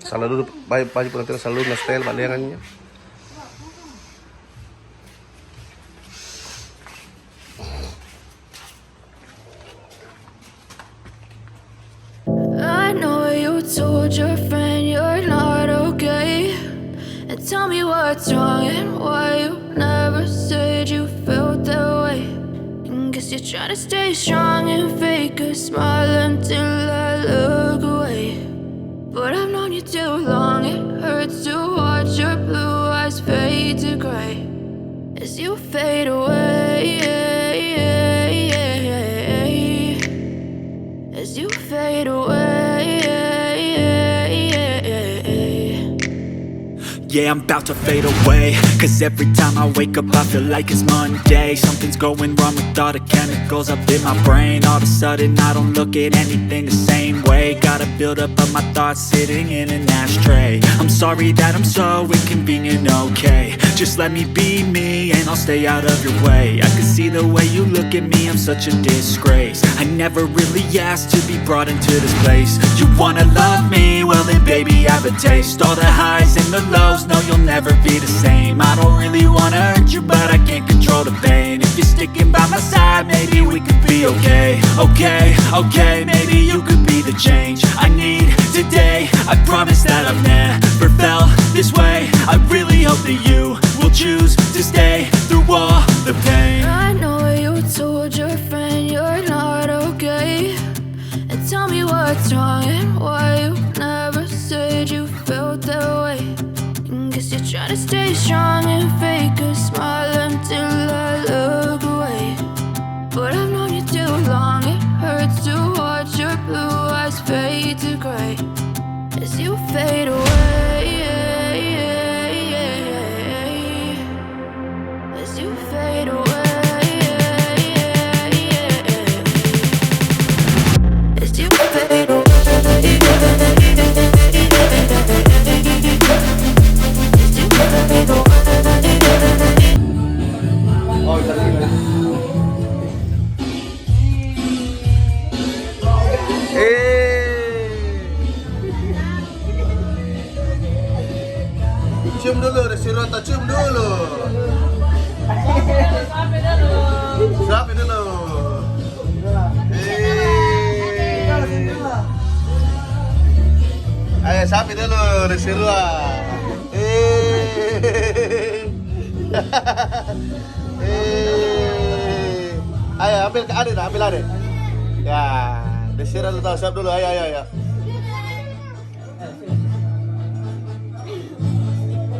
Salah dulu baju pengantin selalu nge-style balengannya. I know you told your friend you're not okay, and tell me what's wrong and why you never said you felt that way. And guess you're trying to stay strong and fake a smile until I look away. But I've known you too long, it hurts to watch your blue eyes fade to gray as you fade away, as you fade away. Yeah, I'm about to fade away, cause every time I wake up I feel like it's Monday. Something's going wrong with all the chemicals up in my brain. All of a sudden I don't look at anything the same way. Gotta build up of my thoughts sitting in an ashtray. I'm sorry that I'm so inconvenient, okay. Just let me be me and I'll stay out of your way. I can see the way you look at me, I'm such a disgrace. I never really asked to be brought into this place. You wanna love me? Well then baby have a taste. All the highs and the lows, no you'll never be the same. I don't really wanna hurt you but I can't control the pain. If you're sticking by my side maybe we could be okay. Okay, maybe you could be the change I need today. I promise that I've never felt this way. I really hope that you will choose to stay through all the pain. I know you told your friend you're not okay, and tell me what's wrong and why you never said you felt that way. And guess you're trying to stay strong and fake a smile until I look away. But I've known you too long, it hurts to watch your blue eyes fade to gray as you fade away, as you fade away, as you fade away, as you fade away. Cium dulu, Desi Rota, cium dulu. Suapin dulu. Ayo sapi dulu, Desi Rota. Ayo ambil ke adik, ambil adik. Ya, Desi Rota tahu siap dulu. Ayo.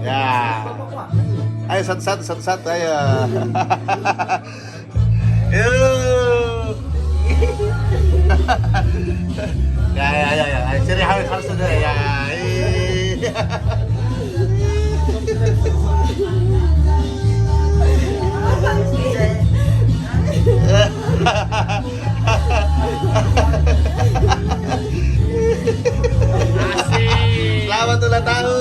Ya, ayo satu, ayo. Yuk. Ya, sini harus sudah ya. Selamat ulang tahun.